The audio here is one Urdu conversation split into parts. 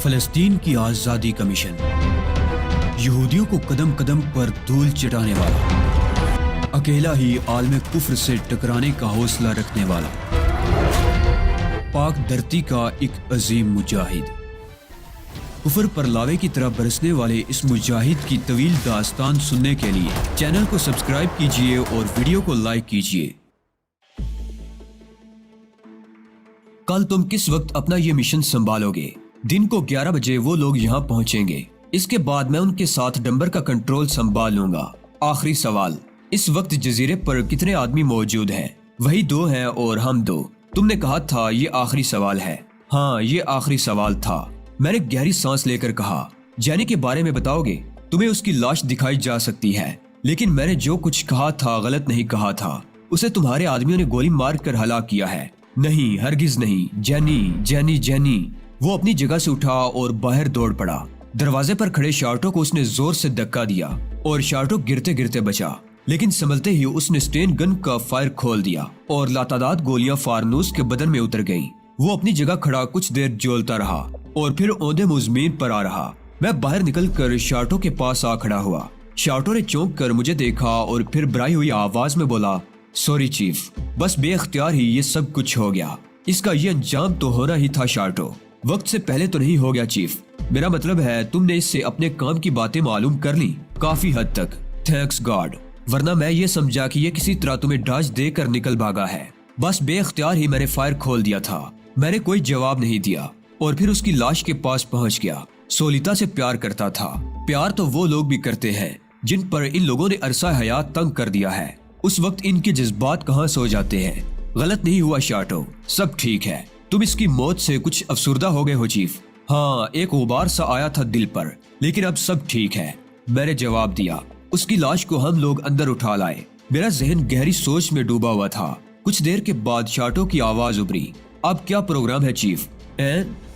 فلسطین کی آزادی کا مشن، یہودیوں کو قدم قدم پر دھول چٹانے والا، اکیلا ہی عالم کفر سے ٹکرانے کا حوصلہ رکھنے والا، پاک دھرتی کا ایک عظیم مجاہد، کفر پر لاوے کی طرح برسنے والے اس مجاہد کی طویل داستان سننے کے لیے چینل کو سبسکرائب کیجئے اور ویڈیو کو لائک کیجئے۔ کل تم کس وقت اپنا یہ مشن سنبھالو گے؟ دن کو 11 بجے وہ لوگ یہاں پہنچیں گے۔ اس کے بعد میں ان کے ساتھ ڈمبر کا کنٹرول سنبھال لوں گا۔ آخری سوال، اس وقت جزیرے پر کتنے آدمی موجود ہیں؟ وہی 2 ہیں اور ہم 2۔ تم نے کہا تھا یہ آخری سوال ہے۔ ہاں، یہ آخری سوال تھا۔ میں نے گہری سانس لے کر کہا، جینی کے بارے میں بتاؤ گے؟ تمہیں اس کی لاش دکھائی جا سکتی ہے، لیکن میں نے جو کچھ کہا تھا غلط نہیں کہا تھا۔ اسے تمہارے آدمیوں نے گولی مار کر ہلاک کیا ہے۔ نہیں، ہرگز نہیں۔ جینی جینی جینی۔ وہ اپنی جگہ سے اٹھا اور باہر دوڑ پڑا۔ دروازے پر کھڑے شارٹو کو اس نے زور سے دھکا دیا اور شارٹو گرتے گرتے بچا، لیکن سنبھلتے ہی اس نے سٹین گن کا فائر کھول دیا اور لاتعداد گولیاں فارنوس کے بدن میں اتر گئیں۔ وہ اپنی جگہ کھڑا کچھ دیر جولتا رہا اور پھر اوندے منہ زمین پر آ رہا۔ میں باہر نکل کر شارٹو کے پاس آ کھڑا ہوا۔ شارٹو نے چونک کر مجھے دیکھا اور پھر بھرائی ہوئی آواز میں بولا، سوری چیف، بس بے اختیار ہی یہ سب کچھ ہو گیا۔ اس کا یہ انجام تو ہونا ہی تھا شارٹو، وقت سے پہلے تو نہیں ہو گیا چیف۔ میرا مطلب ہے تم نے اس سے اپنے کام کی باتیں معلوم کر لی، کافی حد تک، تھینکس گاڈ، ورنہ میں یہ سمجھا کہ یہ کسی طرح تمہیں ڈاج دے کر نکل بھاگا ہے۔ بس بے اختیار ہی میں نے فائر کھول دیا تھا۔ میں نے کوئی جواب نہیں دیا اور پھر اس کی لاش کے پاس پہنچ گیا۔ سولیتا سے پیار کرتا تھا۔ پیار تو وہ لوگ بھی کرتے ہیں جن پر ان لوگوں نے عرصہ حیات تنگ کر دیا ہے۔ اس وقت ان کے جذبات کہاں سو جاتے ہیں۔ غلط نہیں ہوا شارٹو، سب ٹھیک ہے۔ تم اس کی موت سے کچھ افسردہ ہو گئے ہو چیف؟ ہاں، ایک غبار سا آیا تھا دل پر، لیکن اب سب ٹھیک ہے، میں نے جواب دیا۔ اس کی لاش کو ہم لوگ اندر اٹھا لائے۔ میرا ذہن گہری سوچ میں ڈوبا ہوا تھا۔ کچھ دیر کے بعد شارٹو کی آواز ابھری، اب کیا پروگرام ہے چیف؟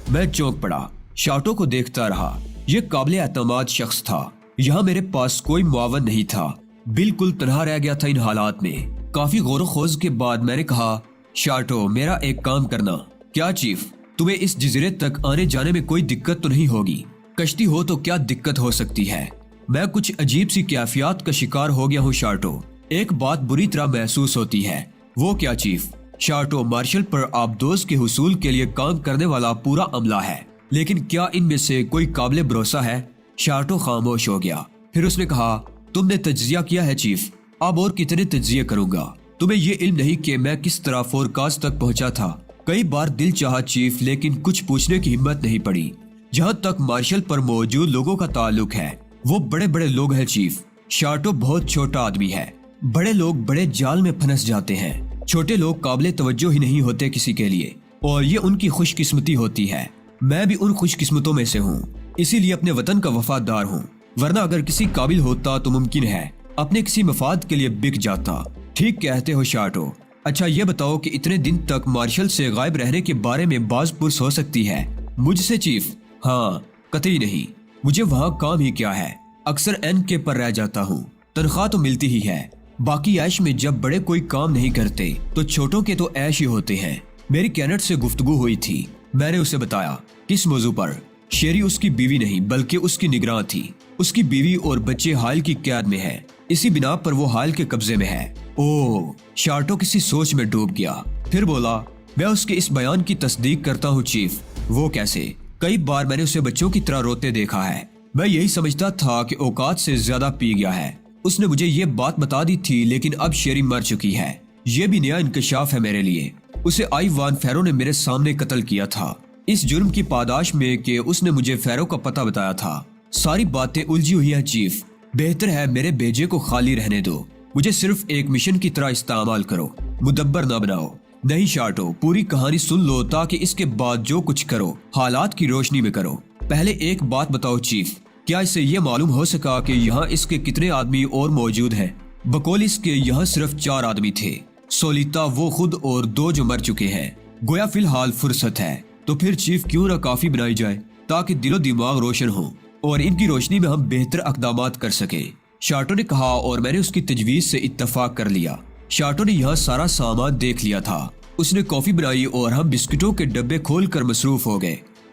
میں چونک پڑا، شارٹو کو دیکھتا رہا۔ یہ قابل اعتماد شخص تھا۔ یہاں میرے پاس کوئی معاون نہیں تھا، بالکل تنہا رہ گیا تھا ان حالات میں۔ کافی غور و خوض کے بعد میں نے کہا، شارٹو، میرا ایک کام کرنا۔ کیا چیف؟ تمہیں اس جزیرے تک آنے جانے میں کوئی دقت تو نہیں ہوگی؟ کشتی ہو تو کیا دقت ہو سکتی ہے؟ میں کچھ عجیب سی کیفیات کا شکار ہو گیا ہوں شارٹو۔ ایک بات بری طرح محسوس ہوتی ہے۔ وہ کیا چیف؟ شارٹو، مارشل پر آبدوز کے حصول کے لیے کام کرنے والا پورا عملہ ہے، لیکن کیا ان میں سے کوئی قابل بھروسہ ہے؟ شارٹو خاموش ہو گیا۔ پھر اس نے کہا، تم نے تجزیہ کیا ہے چیف؟ اب اور کتنے تجزیے کروں گا؟ تمہیں یہ علم نہیں کہ میں کس طرح فورکاس تک پہنچا تھا؟ کئی بار دل چاہا چیف، لیکن کچھ پوچھنے کی ہمت نہیں پڑی۔ جہاں تک مارشل پر موجود لوگوں کا تعلق ہے، وہ بڑے بڑے لوگ ہیں چیف۔ شارٹو بہت چھوٹا آدمی ہے۔ بڑے لوگ بڑے جال میں پھنس جاتے ہیں، چھوٹے لوگ قابل توجہ ہی نہیں ہوتے کسی کے لیے، اور یہ ان کی خوش قسمتی ہوتی ہے۔ میں بھی ان خوش قسمتوں میں سے ہوں، اسی لیے اپنے وطن کا وفادار ہوں، ورنہ اگر کسی قابل ہوتا تو ممکن ہے اپنے کسی مفاد کے لیے بک جاتا۔ ٹھیک کہتے ہو شارٹو۔ اچھا یہ بتاؤ کہ اتنے دن تک مارشل سے غائب رہنے کے بارے میں باز پرس ہو سکتی ہے مجھ سے چیف؟ ہاں، قطعی نہیں۔ مجھے وہاں کام ہی کیا ہے، اکثر این کے پر رہ جاتا ہوں، تنخواہ تو ملتی ہی ہے۔ باقی عیش میں جب بڑے کوئی کام نہیں کرتے تو چھوٹوں کے تو عیش ہی ہوتے ہیں۔ میری کینٹ سے گفتگو ہوئی تھی، میں نے اسے بتایا۔ کس موضوع پر؟ شیری اس کی بیوی نہیں بلکہ اس کی نگراں تھی۔ اس کی بیوی اور بچے حائل کی قید میں ہے، اسی بنا پر وہ حائل کے قبضے میں ہے۔ اوہ، شارٹو کسی سوچ میں ڈوب گیا، پھر بولا، میں اس کے اس بیان کی تصدیق کرتا ہوں چیف۔ وہ کیسے؟ کئی بار میں نے اسے بچوں کی طرح روتے دیکھا ہے۔ میں یہی سمجھتا تھا کہ اوقات سے زیادہ پی گیا ہے۔ اس نے مجھے یہ بات بتا دی تھی، لیکن اب شیری مر چکی ہے۔ یہ بھی نیا انکشاف ہے میرے لیے۔ اسے آئی وان فیرو نے میرے سامنے قتل کیا تھا، اس جرم کی پاداش میں کہ اس نے مجھے فیرو کا پتہ بتایا تھا۔ ساری باتیں الجھی ہوئی ہیں چیف۔ بہتر ہے میرے بیجے کو خالی رہنے دو، مجھے صرف ایک مشن کی طرح استعمال کرو، مدبر نہ بناؤ۔ نہیں شارٹو، پوری کہانی سن لو تاکہ اس کے بعد جو کچھ کرو حالات کی روشنی میں کرو۔ پہلے ایک بات بتاؤ چیف، کیا اسے یہ معلوم ہو سکا کہ یہاں اس کے کتنے آدمی اور موجود ہیں؟ بقول اس کے یہاں صرف 4 آدمی تھے، سولیتا، وہ خود اور 2 جو مر چکے ہیں۔ گویا فی الحال فرصت ہے، تو پھر چیف کیوں نہ کافی بنائی جائے تاکہ دل و دماغ روشن ہو اور ان کی روشنی میں ہم بہتر اقدامات کر سکیں، شارٹو نے کہا، اور میں نے اس کی تجویز سے اتفاق کر لیا۔ شارٹو نے یہاں سارا سامان دیکھ لیا تھا۔ اس نے کافی بنائی اور ہم بسکٹوں کے ڈبے کھول کر مصروف ہو گئے۔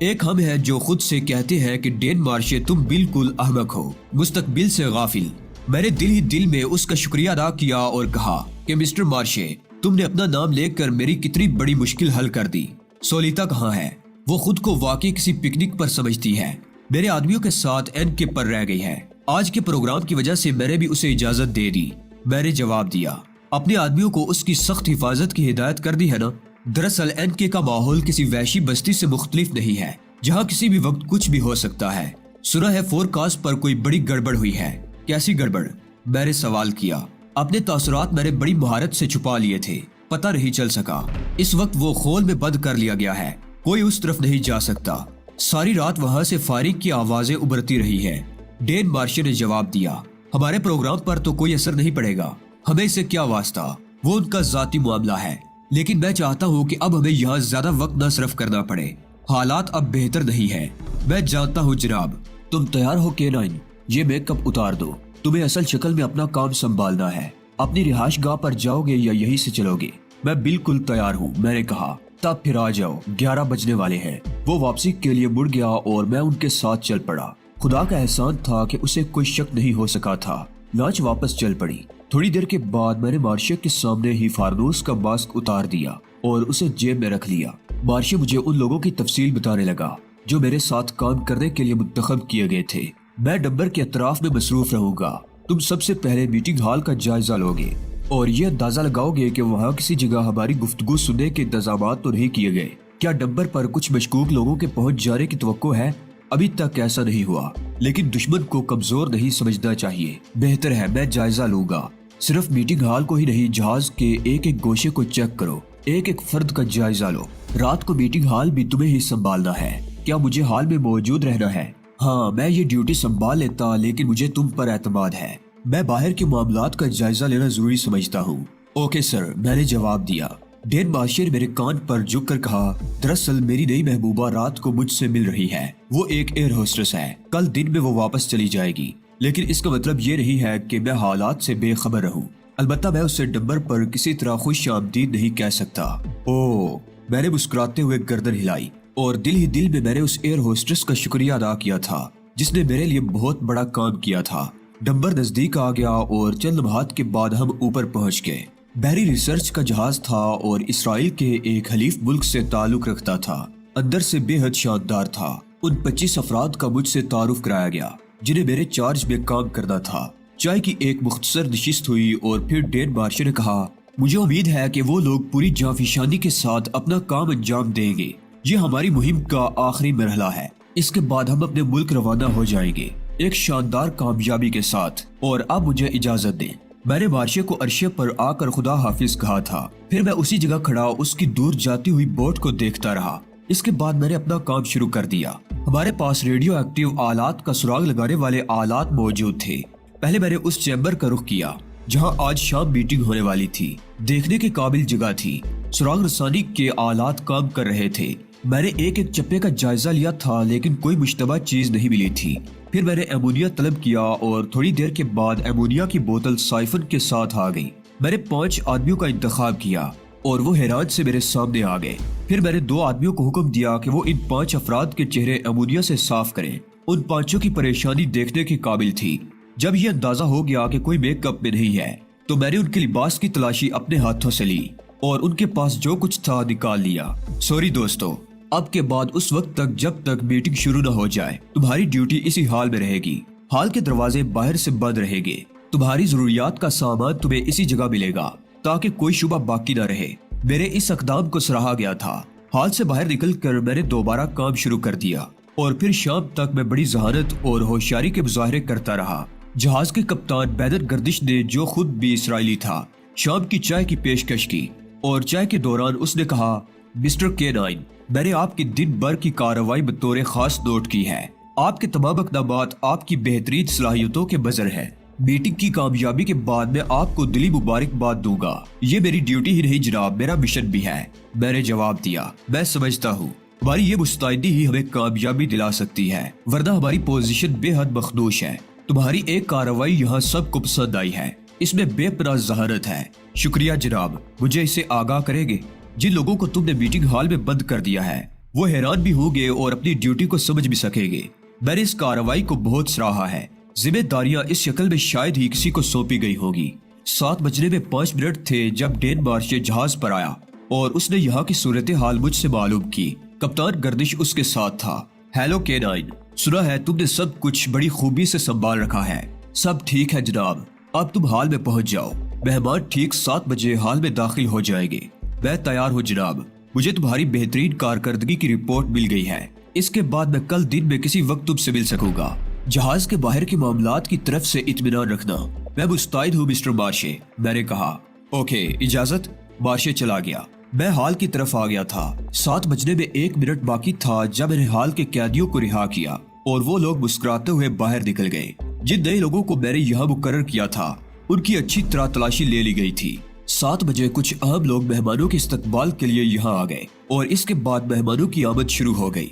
ایک ہم ہے جو خود سے کہتے ہیں کہ ڈین مارشے تم بالکل احمق ہو، مستقبل سے غافل۔ میں نے دل ہی دل میں اس کا شکریہ ادا کیا اور کہا کہ مسٹر مارشے، تم نے اپنا نام لے کر میری کتنی بڑی مشکل حل کر دی۔ سولیتا کہاں ہے؟ وہ خود کو واقعی کسی پکنک پر سمجھتی ہے، میرے آدمیوں کے ساتھ این کے پر رہ گئی ہے۔ آج کے پروگرام کی وجہ سے میں نے بھی اسے اجازت دے دی۔ میں نے جواب دیا، اپنے آدمیوں کو اس کی سخت حفاظت کی ہدایت کر دی ہے نا؟ دراصل این کے کا ماحول کسی وحشی بستی سے مختلف نہیں ہے جہاں کسی بھی وقت کچھ بھی ہو سکتا ہے۔ سنا ہے فور کاسٹ پر کوئی بڑی گڑبڑ ہوئی ہے۔ کیسی گڑبڑ؟ میں نے سوال کیا۔ اپنے تاثرات میں نے بڑی مہارت سے چھپا لیے تھے، پتہ نہیں چل سکا۔ اس وقت وہ خول میں بند کر لیا گیا ہے، کوئی اس طرف نہیں جا سکتا۔ ساری رات وہاں سے فائرنگ کی آوازیں ابھرتی رہی ہے۔ ڈین مارشے نے جواب دیا، ہمارے پروگرام پر تو کوئی اثر نہیں پڑے گا، ہمیں اسے کیا واسطہ، وہ ان کا ذاتی معاملہ ہے۔ لیکن میں چاہتا ہوں کہ اب ہمیں یہاں زیادہ وقت نہ صرف کرنا پڑے، حالات اب بہتر نہیں ہے۔ میں جانتا ہوں جناب۔ تم تیار ہو کینائن؟ یہ میک اپ اتار دو، تمہیں اصل شکل میں اپنا کام سنبھالنا ہے۔ اپنی رہائش گاہ پر جاؤ گے یا یہیں سے چلو گے؟ میں بالکل تیار ہوں، میں نے کہا۔ تب پھر آ جاؤ، 11 بجنے والے ہیں۔ وہ واپسی کے لیے مڑ گیا اور میں ان کے ساتھ چل پڑا۔ خدا کا احسان تھا کہ اسے کوئی شک نہیں ہو سکا تھا۔ لانچ واپس چل پڑی۔ تھوڑی دیر کے بعد میں نے مارشے کے سامنے ہی فارنوس کا ماسک اتار دیا اور اسے جیب میں رکھ لیا۔ مارشے مجھے ان لوگوں کی تفصیل بتانے لگا جو میرے ساتھ کام کرنے کے لیے منتخب کیے گئے تھے۔ میں ڈمبر کے اطراف میں مصروف رہوں گا۔ تم سب سے پہلے میٹنگ ہال کا جائزہ لوگے اور یہ اندازہ لگاؤ گے کہ وہاں کسی جگہ ہماری گفتگو سننے کے انتظامات تو نہیں کیے گئے۔ کیا ڈمبر پر کچھ مشکوک لوگوں کے پہنچ جانے کی توقع ہے؟ ابھی تک ایسا نہیں ہوا، لیکن دشمن کو کمزور نہیں سمجھنا چاہیے۔ بہتر ہے میں جائزہ لوں گا۔ صرف میٹنگ ہال کو ہی نہیں، جہاز کے ایک ایک گوشے کو چیک کرو، ایک ایک فرد کا جائزہ لو۔ رات کو میٹنگ ہال بھی تمہیں ہی سنبھالنا ہے۔ کیا مجھے ہال میں موجود رہنا ہے؟ ہاں، میں یہ ڈیوٹی سنبھال لیتا، لیکن مجھے تم پر اعتماد ہے۔ میں باہر کے معاملات کا جائزہ لینا ضروری سمجھتا ہوں۔ اوکے سر، میں نے جواب دیا۔ ڈین مارشے نے میرے کان پر جھک کر کہا، دراصل میری نئی محبوبہ رات کو مجھ سے مل رہی ہے۔ وہ ایک ایئر ہوسٹس ہے، کل دن میں وہ واپس چلی جائے گی، لیکن اس کا مطلب یہ نہیں ہے کہ میں حالات سے بے خبر رہوں۔ البتہ میں اسے ڈمبر پر کسی طرح خوش آمدید نہیں کہہ سکتا۔ اوہ، میں نے مسکراتے ہوئے گردن ہلائی اور دل ہی دل میں میں نے اس ایئر ہوسٹس کا شکریہ ادا کیا تھا جس نے میرے لیے بہت بڑا کام کیا تھا۔ ڈمبر نزدیک آ گیا اور چند لمحات کے بعد ہم اوپر پہنچ گئے۔ بحری ریسرچ کا جہاز تھا اور اسرائیل کے ایک حلیف ملک سے تعلق رکھتا تھا۔ اندر سے بے حد شاندار تھا۔ ان 25 افراد کا مجھ سے تعارف کرایا گیا جنہیں میرے چارج میں کام کرنا تھا۔ چائے کی ایک مختصر نشست ہوئی اور پھر ڈین مارشے نے کہا، مجھے امید ہے کہ وہ لوگ پوری جانفشانی کے ساتھ اپنا کام انجام دیں گے۔ یہ ہماری مہم کا آخری مرحلہ ہے، اس کے بعد ہم اپنے ملک روانہ ہو جائیں گے ایک شاندار کامیابی کے ساتھ۔ اور اب مجھے اجازت دیں۔ میں نے مارشے کو عرشے پر آ کر خدا حافظ کہا تھا، پھر میں اسی جگہ کھڑا اس کی دور جاتی ہوئی بوٹ کو دیکھتا رہا۔ اس کے بعد میں نے اپنا کام شروع کر دیا۔ ہمارے پاس ریڈیو ایکٹیو آلات کا سراغ لگانے والے آلات موجود تھے۔ پہلے میں نے اس چیمبر کا رخ کیا جہاں آج شام میٹنگ ہونے والی تھی۔ دیکھنے کے قابل جگہ تھی، سراغ رسانی کے آلات کام کر رہے تھے۔ میں نے ایک ایک چپے کا جائزہ لیا تھا لیکن کوئی مشتبہ چیز نہیں ملی تھی۔ پھر میں نے ایمونیا طلب کیا اور تھوڑی دیر کے بعد ایمونیا کی بوتل سائفن کے ساتھ آ گئی۔ میں نے 5 آدمیوں کا انتخاب کیا اور وہ حیران سے میرے سامنے آ گئے۔ پھر میں نے 2 آدمیوں کو حکم دیا کہ وہ ان 5 افراد کے چہرے ایمونیا سے صاف کریں۔ ان 5 کی پریشانی دیکھنے کے قابل تھی۔ جب یہ اندازہ ہو گیا کہ کوئی میک اپ میں نہیں ہے تو میں نے ان کے لباس کی تلاشی اپنے ہاتھوں سے لی اور ان کے پاس جو کچھ تھا نکال لیا۔ سوری دوستو، اب کے بعد اس وقت تک جب تک میٹنگ شروع نہ ہو جائے تمہاری ڈیوٹی اسی حال میں رہے گی۔ حال کے دروازے باہر سے بند رہیں گے۔ تمہاری ضروریات کا سامان تمہیں اسی جگہ ملے گا تاکہ کوئی شبہ باقی نہ رہے۔ میرے اس اقدام کو سراہا گیا تھا۔ حال سے باہر نکل کر میں نے دوبارہ کام شروع کر دیا اور پھر شام تک میں بڑی ذہانت اور ہوشیاری کے مظاہرے کرتا رہا۔ جہاز کے کپتان بیدر گردش نے، جو خود بھی اسرائیلی تھا، شام کی چائے کی پیشکش کی اور چائے کے دوران اس نے کہا، مسٹر کینائن، میں نے آپ کی دن بھر کی کارروائی بطور خاص نوٹ کی ہے۔ آپ کے تمام اقدامات آپ کی بہترین صلاحیتوں کے بظر ہیں۔ میٹنگ کی کامیابی کے بعد میں آپ کو دلی مبارکباد دوں گا۔ یہ میری ڈیوٹی ہی نہیں جناب، میرا مشن بھی ہے۔ میں نے جواب دیا، میں سمجھتا ہوں ہماری یہ مستعدی ہی ہمیں کامیابی دلا سکتی ہے، ورنہ ہماری پوزیشن بے حد مخدوش ہے۔ تمہاری ایک کارروائی یہاں سب کو پسند آئی ہے، اس میں بے پناہ ذہانت ہے۔ شکریہ جناب، مجھے اسے آگاہ کریں گے؟ جن لوگوں کو تم نے میٹنگ ہال میں بند کر دیا ہے وہ حیران بھی ہوں گے اور اپنی ڈیوٹی کو سمجھ بھی سکیں گے۔ میں نے اس کارروائی کو بہت سراہا ہے۔ ذمہ داریاں اس شکل میں شاید ہی کسی کو سونپی گئی ہوگی۔ 7 بجنے میں 5 منٹ تھے جب ڈین مارش جہاز پر آیا اور اس نے یہاں کی صورتحال مجھ سے معلوم کی۔ کپتان گردش اس کے ساتھ تھا۔ ہیلو K9، سنا ہے تم نے سب کچھ بڑی خوبی سے سنبھال رکھا ہے۔ سب ٹھیک ہے جناب، اب تم ہال میں پہنچ جاؤ۔ مہمان ٹھیک 7 بجے ہال میں داخل ہو جائیں گے۔ میں تیار ہوں جناب، مجھے تمہاری بہترین کارکردگی کی رپورٹ مل گئی ہے۔ اس کے بعد میں کل دن میں کسی وقت تم سے مل سکوں گا۔ جہاز کے باہر کے معاملات کی طرف سے اطمینان رکھنا۔ میں مستعد ہوں مسٹر مارشے، میں نے کہا۔ اوکے، اجازت۔ مارشے چلا گیا۔ میں ہال کی طرف آ گیا تھا۔ 7 بجنے میں 1 منٹ باقی تھا جب میں نے ہال کے قیدیوں کو رہا کیا اور وہ لوگ مسکراتے ہوئے باہر نکل گئے۔ جن نئے لوگوں کو میں نے یہاں مقرر کیا تھا ان کی اچھی طرح تلاشی لے لی گئی تھی۔ 7 بجے کچھ اہم لوگ مہمانوں کے استقبال کے لیے یہاں آ گئے اور اس کے بعد مہمانوں کی آمد شروع ہو گئی۔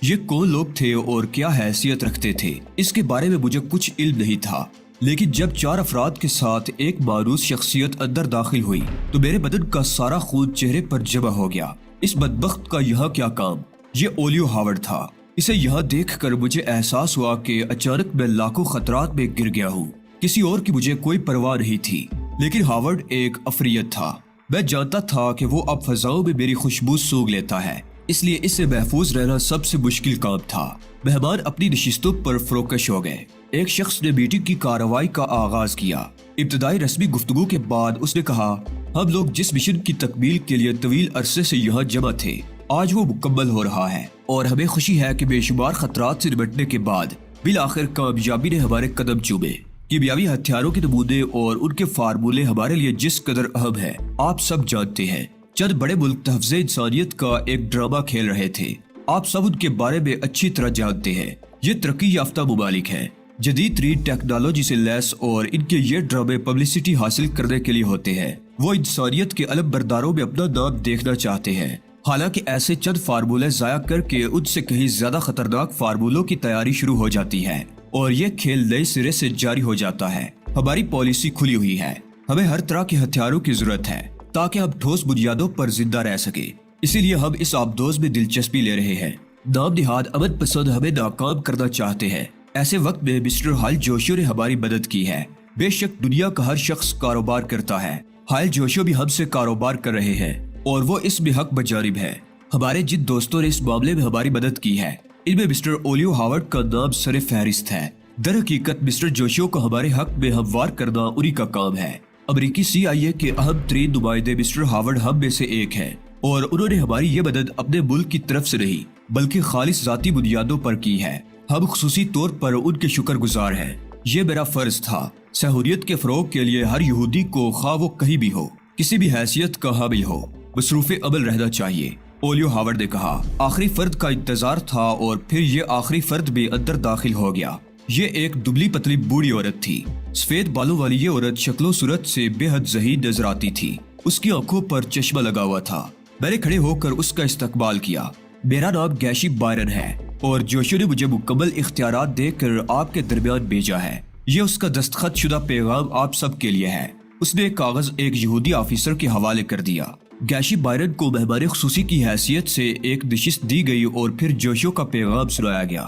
یہ کون لوگ تھے اور کیا حیثیت رکھتے تھے اس کے بارے میں مجھے کچھ علم نہیں تھا، لیکن جب 4 افراد کے ساتھ ایک مانوس شخصیت اندر داخل ہوئی تو میرے بدن کا سارا خون چہرے پر جمع ہو گیا۔ اس بدبخت کا یہاں کیا کام؟ یہ اولیو ہاورڈ تھا۔ اسے یہاں دیکھ کر مجھے احساس ہوا کہ اچانک میں لاکھوں خطرات میں گر گیا ہوں۔ کسی اور کی مجھے کوئی پرواہ نہیں تھی، لیکن ہاورڈ ایک عفریت تھا۔ میں جانتا تھا کہ وہ اب فضاؤں میں میری خوشبو سونگھ لیتا ہے، اس لیے اس سے محفوظ رہنا سب سے مشکل کام تھا۔ مہمان اپنی نشستوں پر فروکش ہو گئے۔ ایک شخص نے میٹنگ کی کارروائی کا آغاز کیا۔ ابتدائی رسمی گفتگو کے بعد اس نے کہا، ہم لوگ جس مشن کی تکمیل کے لیے طویل عرصے سے یہاں جمع تھے آج وہ مکمل ہو رہا ہے، اور ہمیں خوشی ہے کہ بے شمار خطرات سے نمٹنے کے بعد بالآخر کامیابی نے ہمارے قدم چومے۔ کیمیاوی ہتھیاروں کے نمونے اور ان کے فارمولے ہمارے لیے جس قدر اہم ہے آپ سب جانتے ہیں۔ چند بڑے ملک تحفظ انسانیت کا ایک ڈرامہ کھیل رہے تھے، آپ سب ان کے بارے میں اچھی طرح جانتے ہیں۔ یہ ترقی یافتہ ممالک ہیں، جدید ترین ٹیکنالوجی سے لیس، اور ان کے یہ ڈرامے پبلسٹی حاصل کرنے کے لیے ہوتے ہیں۔ وہ انسانیت کے علم برداروں میں اپنا نام دیکھنا چاہتے ہیں، حالانکہ ایسے چند فارمولے ضائع کر کے ان سے کہیں زیادہ خطرناک فارمولوں کی تیاری شروع ہو جاتی ہے اور یہ کھیل نئے سرے سے جاری ہو جاتا ہے۔ ہماری پالیسی کھلی ہوئی ہے، ہمیں ہر طرح کے ہتھیاروں کی ضرورت ہے تاکہ ہم ٹھوس بنیادوں پر زندہ رہ سکیں۔ اسی لیے ہم اس آبدوز میں دلچسپی لے رہے ہیں۔ نام نہاد امن پسند ہمیں ناکام کرنا چاہتے ہیں۔ ایسے وقت میں مسٹر ہائل جوشیو نے ہماری مدد کی ہے۔ بے شک دنیا کا ہر شخص کاروبار کرتا ہے، ہائل جوشیو بھی ہم سے کاروبار کر رہے ہیں اور وہ اس میں حق بجانب ہے۔ ہمارے جن دوستوں نے اس معاملے میں ہماری مدد کی ہے ان میں مسٹر اولیو ہاورڈ کا نام سر فہرست ہے۔ در حقیقت مسٹر جوشیو کو ہمارے حق میں ہموار کرنا انہی کا کام ہے۔ امریکی CIA کے اہم ترین نمائندے مسٹر ہاورڈ ہم میں سے ایک ہے، اور انہوں نے ہماری یہ مدد اپنے ملک کی طرف سے نہیں بلکہ خالص ذاتی بنیادوں پر کی ہے۔ ہم خصوصی طور پر ان کے شکر گزار ہیں۔ یہ میرا فرض تھا۔ سہولیت کے فروغ کے لیے ہر یہودی کو، خواہ وہ کہیں بھی ہو، کسی بھی حیثیت کا حامل ہو، مصروف عمل رہنا چاہیے، اولیو ہاورڈ نے کہا۔ آخری فرد کا انتظار تھا اور پھر یہ آخری فرد بھی اندر داخل ہو گیا۔ یہ ایک دبلی پتلی بوڑھی عورت تھی۔ سفید بالوں والی یہ عورت شکل و صورت سے بے حد ذہین نظر آتی تھی۔ اس کی آنکھوں پر چشمہ لگا ہوا تھا۔ میں نے کھڑے ہو کر اس کا استقبال کیا۔ میرا نام گیشی بائرن ہے اور جوشیو نے مجھے مکمل اختیارات دے کر آپ کے درمیان بھیجا ہے۔ یہ اس کا دستخط شدہ پیغام آپ سب کے لیے ہے۔ اس نے ایک کاغذ ایک یہودی آفیسر کے حوالے کر دیا۔ گیشی بائرن کو مہمان خصوصی کی حیثیت سے ایک نشست دی گئی اور پھر جوشیو کا پیغام سنایا گیا۔